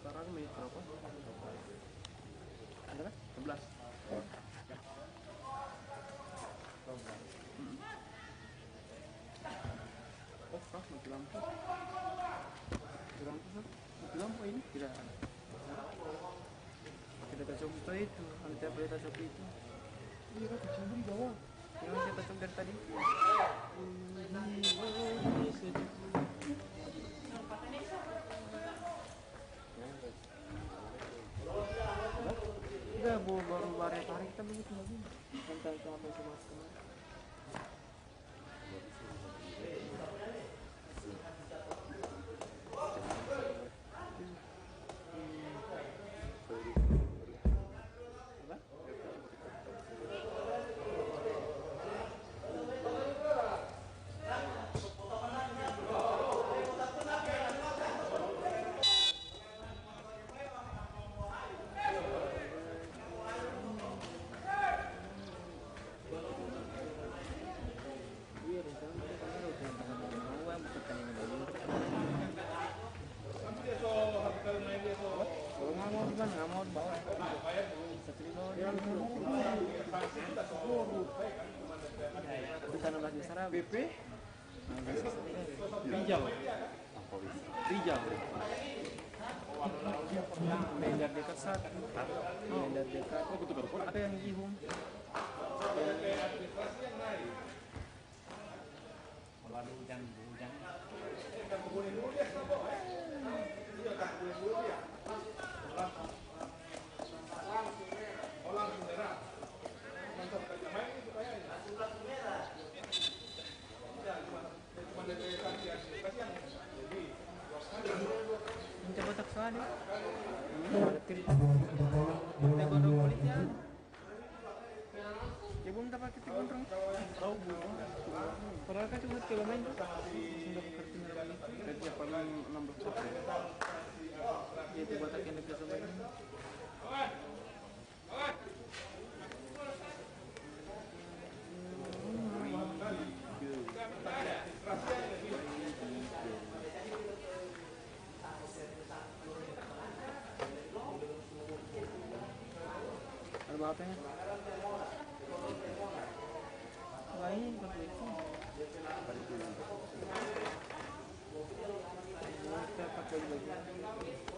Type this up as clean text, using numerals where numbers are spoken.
Sekarang menit berapa? Ada kan? 11. Oh, mati lampu. Mati lampu, mati lampu ini tidak ada. Pakai data Shopee itu, antar data Shopee itu. Iya kan kecil di bawah. Yang kita cek dari tadi. Enggak, baru tarik kita begitu lagi. Sampai ke apa sama kemarin. Nggak mau gimana? Nggak mau bawa. Di sana lagi Sarab. BP. Rijal. Rijal. Bendar dekat satu. Bendar dekat. Oh betul betul. Ada yang Jihung. Kalau hujan. Mencoba tak sekali. Ada trip. Kita gondrong kulitnya. Ya belum dapat kita gondrong. Tahu belum? Padahal kan cuma kilo main. Sudah bekerja lagi. Gaji paling 16 juta. Ya itu buat yang lebih sama ini. Ada bahannya? Lain seperti itu. Kita pakai baju.